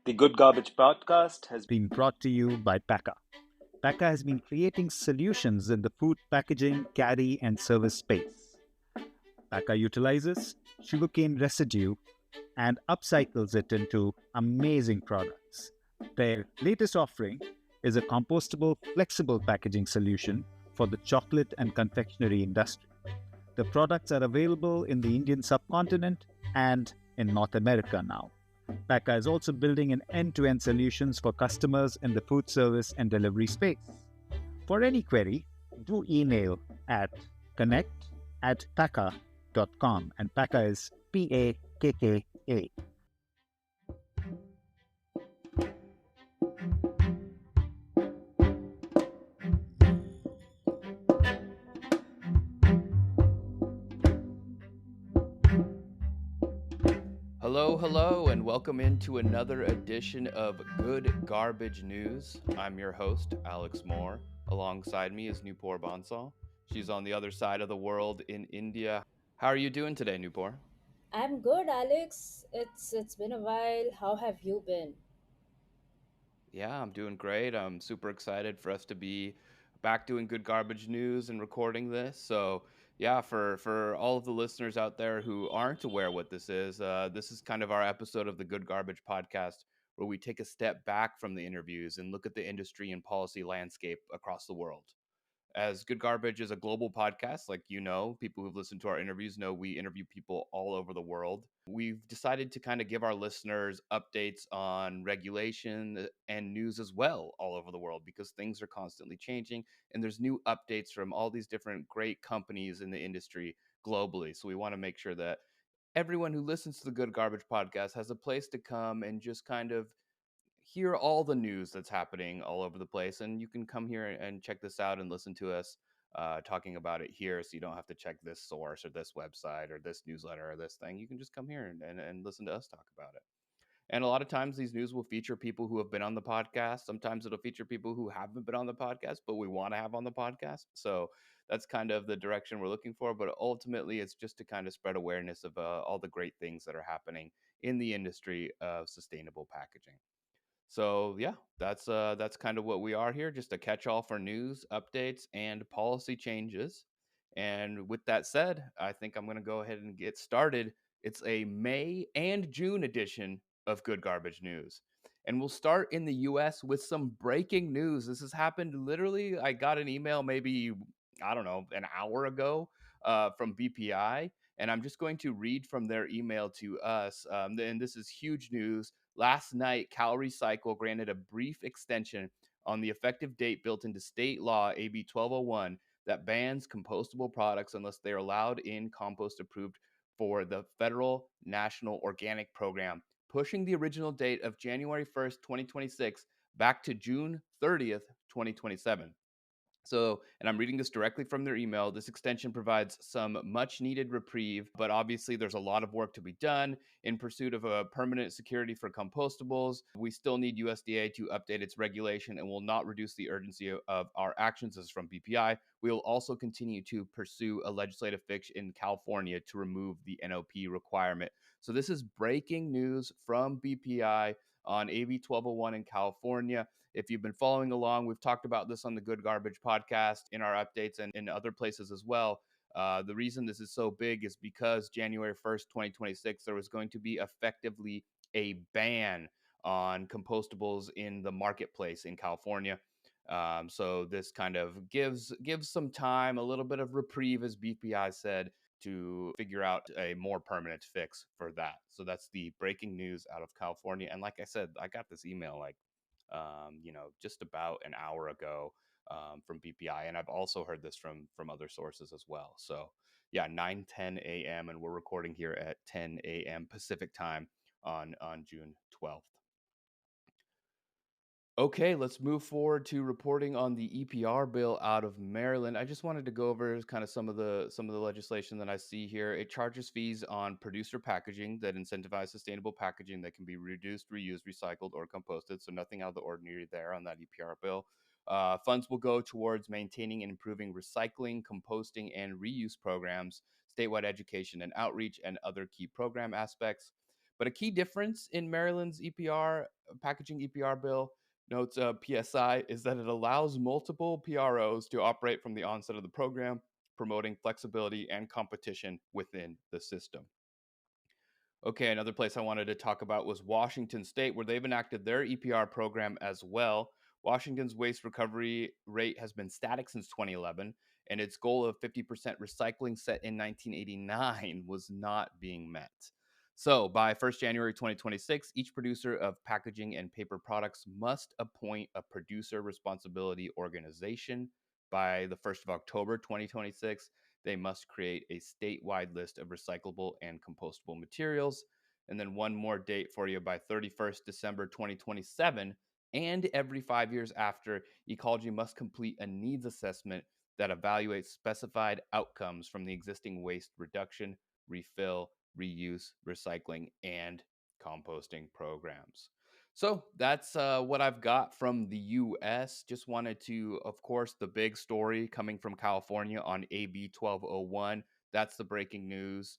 The Good Garbage podcast has been brought to you by Paka. Paka has been creating solutions in the food packaging, carry, and service space. Paka utilizes sugarcane residue and upcycles it into amazing products. Their latest offering is a compostable, flexible packaging solution for the chocolate and confectionery industry. The products are available in the Indian subcontinent and in North America now. Paka is also building an end-to-end solutions for customers in the food service and delivery space. For any query, do email at connect@paka.com, and Paka is Pakka. Hello, and welcome into another edition of Good Garbage News. I'm your host, Alex Moore. Alongside me is Nupoor Bansal. She's on the other side of the world in India. How are you doing today, Nupoor? I'm good, Alex. It's been a while. How have you been? Yeah, I'm doing great. I'm super excited for us to be back doing Good Garbage News and recording this. So, yeah, for all of the listeners out there who aren't aware what this is kind of our episode of the Good Garbage podcast where we take a step back from the interviews and look at the industry and policy landscape across the world. As Good Garbage is a global podcast, like people who've listened to our interviews know we interview people all over the world. We've decided to kind of give our listeners updates on regulation and news as well all over the world because things are constantly changing and there's new updates from all these different great companies in the industry globally. So we want to make sure that everyone who listens to the Good Garbage podcast has a place to come and just kind of hear all the news that's happening all over the place. And you can come here and check this out and listen to us talking about it here. So you don't have to check this source or this website or this newsletter or this thing. You can just come here and listen to us talk about it. And a lot of times these news will feature people who have been on the podcast. Sometimes it'll feature people who haven't been on the podcast, but we want to have on the podcast. So that's kind of the direction we're looking for. But ultimately, it's just to kind of spread awareness of all the great things that are happening in the industry of sustainable packaging. So yeah, that's kind of what we are here, just a catch-all for news, updates, and policy changes. And with that said, I think I'm going to go ahead and get started. It's a May and June edition of Good Garbage News. And we'll start in the US with some breaking news. This has happened literally. I got an email maybe, I don't know, an hour ago from BPI. And I'm just going to read from their email to us. And this is huge news. Last night, Cal Recycle granted a brief extension on the effective date built into state law AB 1201 that bans compostable products unless they are allowed in compost approved for the federal National Organic Program, pushing the original date of January 1st, 2026 back to June 30th, 2027. So, and I'm reading this directly from their email. This extension provides some much needed reprieve, but obviously there's a lot of work to be done in pursuit of a permanent security for compostables. We still need USDA to update its regulation and will not reduce the urgency of our actions. As from BPI, we will also continue to pursue a legislative fix in California to remove the NOP requirement. So, this is breaking news from BPI on AB 1201 in California. If you've been following along, we've talked about this on the Good Garbage podcast in our updates and in other places as well. The reason this is so big is because January 1st, 2026, there was going to be effectively a ban on compostables in the marketplace in California. So this kind of gives some time, a little bit of reprieve, as BPI said, to figure out a more permanent fix for that. So that's the breaking news out of California. And like I said, I got this email like just about an hour ago from BPI, and I've also heard this from other sources as well. So yeah, 9:10 a.m. and we're recording here at 10 a.m. Pacific time on June 12th. Okay, let's move forward to reporting on the EPR bill out of Maryland. I just wanted to go over kind of some of the legislation that I see here. It charges fees on producer packaging that incentivize sustainable packaging that can be reduced, reused, recycled, or composted. So nothing out of the ordinary there on that EPR bill. Funds will go towards maintaining and improving recycling, composting, and reuse programs, statewide education and outreach, and other key program aspects. But a key difference in Maryland's EPR packaging EPR bill, notes PSI, is that it allows multiple PROs to operate from the onset of the program, promoting flexibility and competition within the system. Okay, another place I wanted to talk about was Washington State, where they've enacted their EPR program as well. Washington's waste recovery rate has been static since 2011, and its goal of 50% recycling set in 1989 was not being met. So, by 1st January 2026, each producer of packaging and paper products must appoint a producer responsibility organization. By the 1st of October 2026, they must create a statewide list of recyclable and compostable materials. And then one more date for you: by 31st December 2027, and every 5 years after, Ecology must complete a needs assessment that evaluates specified outcomes from the existing waste reduction, refill, reuse, recycling, and composting programs. So that's what I've got from the US. Just wanted to, of course, the big story coming from California on AB 1201. That's the breaking news.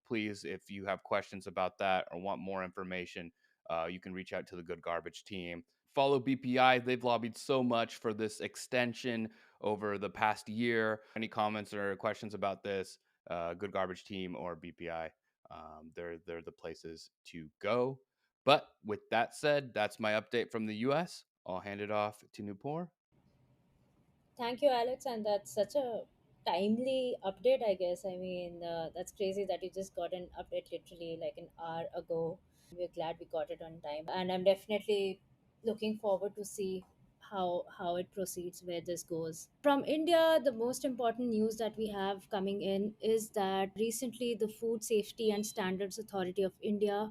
Please, if you have questions about that or want more information, you can reach out to the Good Garbage team. Follow BPI. They've lobbied so much for this extension over the past year. Any comments or questions about this, Good Garbage team or BPI, they're the places to go. But with that said, that's my update from the US. I'll hand it off to Nupoor. Thank you, Alex, and that's such a timely update, I guess. I mean, that's crazy that you just got an update literally like an hour ago. We're glad we got it on time, and I'm definitely looking forward to see how it proceeds, where this goes. From India, the most important news that we have coming in is that recently the Food Safety and Standards Authority of India,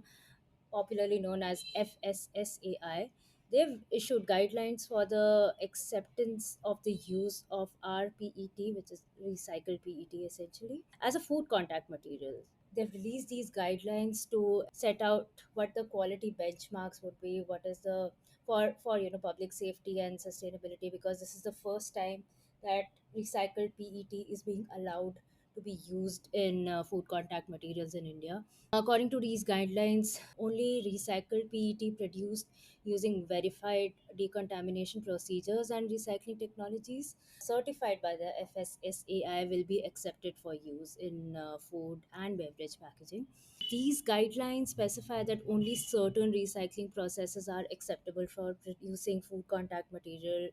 popularly known as FSSAI, they've issued guidelines for the acceptance of the use of RPET, which is recycled PET essentially, as a food contact material. They've released these guidelines to set out what the quality benchmarks would be, what is the for public safety and sustainability, because this is the first time that recycled PET is being allowed to be used in food contact materials in India. According to these guidelines, only recycled PET produced using verified decontamination procedures and recycling technologies certified by the FSSAI will be accepted for use in food and beverage packaging. These guidelines specify that only certain recycling processes are acceptable for producing food contact material,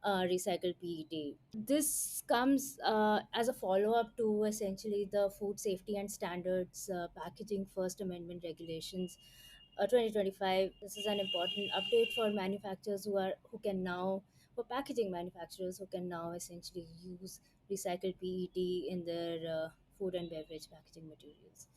recycled PET. This comes as a follow up to essentially the Food Safety and Standards Packaging First Amendment Regulations 2025. This is an important update for manufacturers who can now, for packaging manufacturers who can now essentially use recycled PET in their food and beverage packaging materials.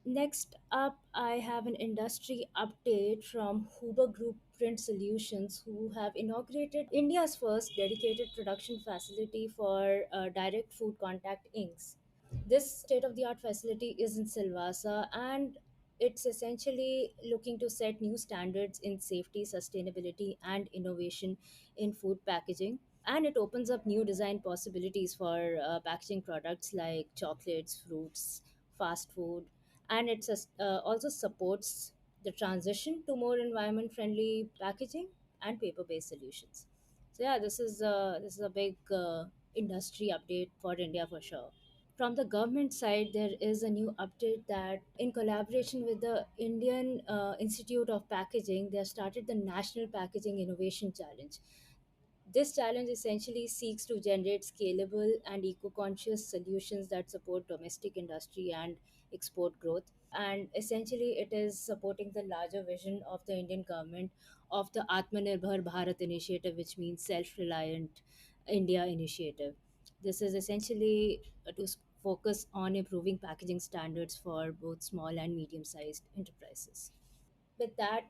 Next up, I have an industry update from Huber Group Print Solutions, who have inaugurated India's first dedicated production facility for direct food contact inks. This state of the art facility is in Silvassa, and it's essentially looking to set new standards in safety, sustainability, and innovation in food packaging. And it opens up new design possibilities for packaging products like chocolates, fruits, fast food, and also supports the transition to more environment friendly packaging and paper based solutions. So yeah, this is a big industry update for India for sure. From the government side, there is a new update that, in collaboration with the Indian Institute of Packaging, they have started the National Packaging Innovation Challenge. This challenge essentially seeks to generate scalable and eco conscious solutions that support domestic industry and export growth. And essentially, it is supporting the larger vision of the Indian government of the Atmanirbhar Bharat initiative, which means self reliant India initiative. This is essentially focus on improving packaging standards for both small and medium sized enterprises. With that,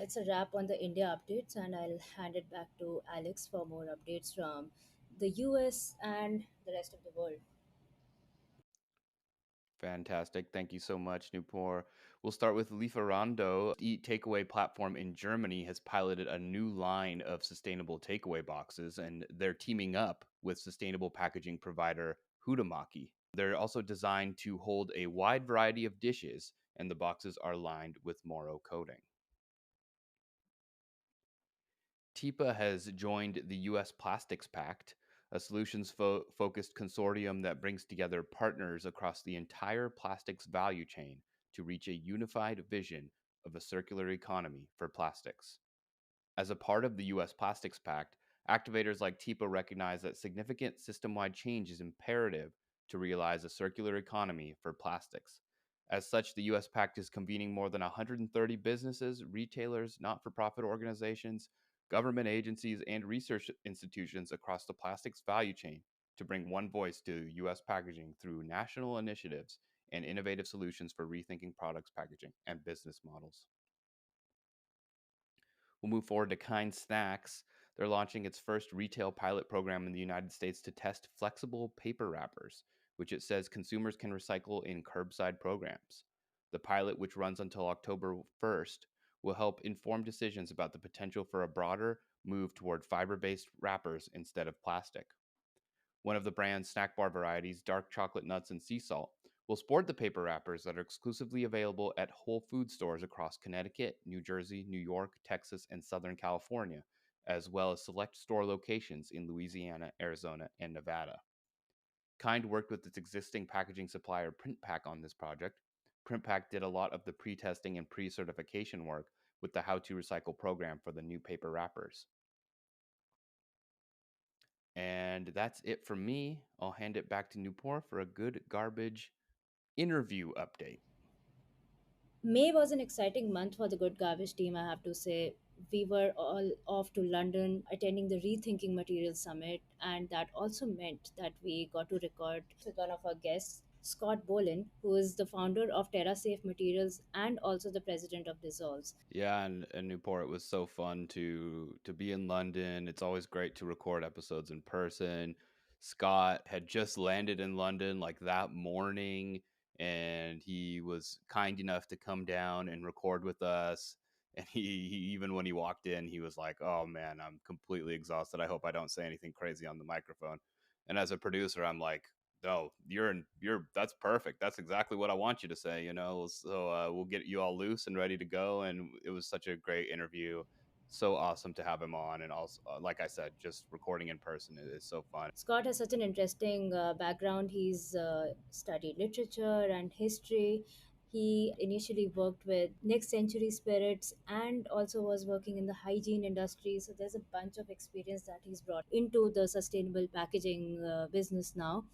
it's a wrap on the India updates, and I'll hand it back to Alex for more updates from the US and the rest of the world. Fantastic. Thank you so much, Nupor. We'll start with Lieferando. Eat takeaway platform in Germany has piloted a new line of sustainable takeaway boxes, and they're teaming up with sustainable packaging provider Huhtamaki. They're also designed to hold a wide variety of dishes, and the boxes are lined with Moro coating. TIPA has joined the U.S. Plastics Pact, a solutions focused consortium that brings together partners across the entire plastics value chain to reach a unified vision of a circular economy for plastics. As a part of the U.S. Plastics Pact, activators like TIPA recognize that significant system wide change is imperative to realize a circular economy for plastics. As such, the U.S. Pact is convening more than 130 businesses, retailers, not for profit organizations, government agencies, and research institutions across the plastics value chain to bring one voice to U.S. packaging through national initiatives and innovative solutions for rethinking products, packaging, and business models. We'll move forward to Kind Snacks. They're launching its first retail pilot program in the United States to test flexible paper wrappers, which it says consumers can recycle in curbside programs. The pilot, which runs until October 1st, will help inform decisions about the potential for a broader move toward fiber based wrappers instead of plastic. One of the brand's snack bar varieties, dark chocolate nuts and sea salt, will sport the paper wrappers that are exclusively available at Whole Food stores across Connecticut, New Jersey, New York, Texas, and Southern California, as well as select store locations in Louisiana, Arizona, and Nevada. Kind worked with its existing packaging supplier PrintPack on this project. PrintPack did a lot of the pre testing and pre certification work with the How to Recycle program for the new paper wrappers. And that's it from me. I'll hand it back to Nupoor for a good garbage interview update. May was an exciting month for the Good Garbage team, I have to say. We were all off to London attending the Rethinking Materials Summit, and that also meant that we got to record with one of our guests, Scott Bolin, who is the founder of TerraSafe Materials and also the president of Dissolves. Yeah, and Newport, it was so fun to be in London. It's always great to record episodes in person. Scott had just landed in London like that morning, and he was kind enough to come down and record with us. And he even when he walked in, he was like, "Oh man, I'm completely exhausted. I hope I don't say anything crazy on the microphone." And as a producer, I'm like, no, you're that's perfect. That's exactly what I want you to say, you know. So we'll get you all loose and ready to go. And it was such a great interview. So awesome to have him on, and also, like I said, just recording in person is so fun. Scott has such an interesting background. He's studied literature and history. He initially worked with Next Century Spirits and also was working in the hygiene industry. So there's a bunch of experience that he's brought into the sustainable packaging business now.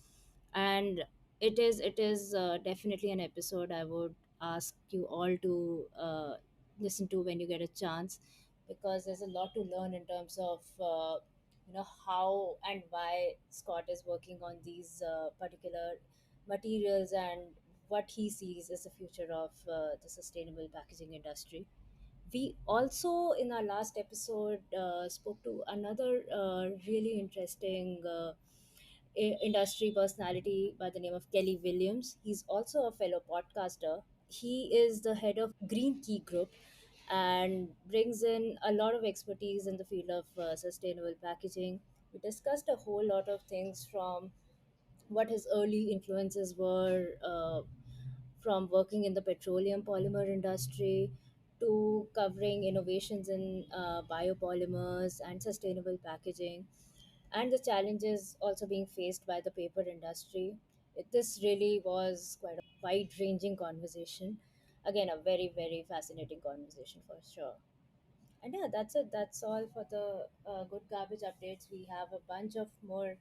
And it is definitely an episode I would ask you all to listen to when you get a chance, because there's a lot to learn in terms of how and why Scott is working on these particular materials and what he sees as the future of the sustainable packaging industry. We also, in our last episode, spoke to another really interesting industry personality by the name of Kelly Williams. He's also a fellow podcaster. He is the head of Green Key Group and brings in a lot of expertise in the field of sustainable packaging. We discussed a whole lot of things, from what his early influences were, from working in the petroleum polymer industry to covering innovations in biopolymers and sustainable packaging, and the challenges also being faced by the paper industry. This really was quite a wide ranging conversation. Again, a very, very fascinating conversation for sure. And yeah, that's it. That's all for the good garbage updates. We have a bunch of more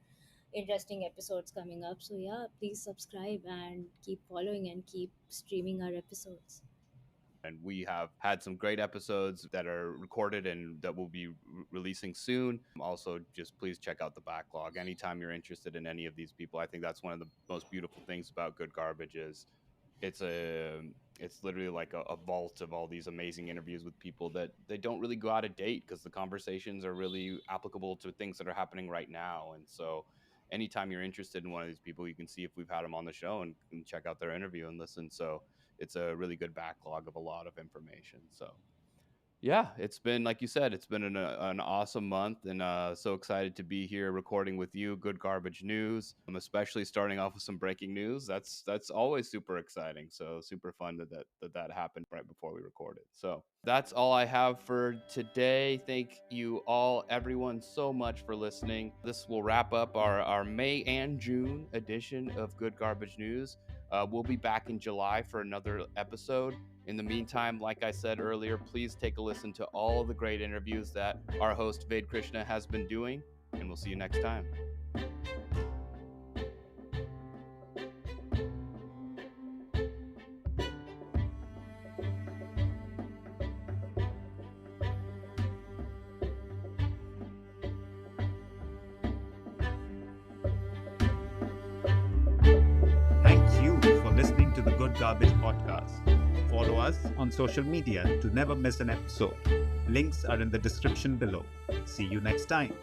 interesting episodes coming up. So yeah, please subscribe and keep following and keep streaming our episodes. And we have had some great episodes that are recorded and that will be releasing soon. Also, just please check out the backlog anytime you're interested in any of these people. I think that's one of the most beautiful things about Good Garbage is it's a it's literally like a vault of all these amazing interviews with people that they don't really go out of date because the conversations are really applicable to things that are happening right now. And so anytime you're interested in one of these people, you can see if we've had them on the show and check out their interview and listen. So it's a really good backlog of a lot of information. So Yeah, it's been, like you said, it's been an awesome month, and so excited to be here recording with you. Good Garbage News. I'm especially starting off with some breaking news. That's always super exciting. So super fun that happened right before we recorded. So that's all I have for today. Thank you all, everyone, so much for listening. This will wrap up our May and June edition of Good Garbage News. We'll be back in July for another episode. In the meantime, like I said earlier, please take a listen to all the great interviews that our host Ved Krishna has been doing, and we'll see you next time. Thank you for listening to the Good Garbage Podcast. Follow us on social media to never miss an episode. Links are in the description below. See you next time.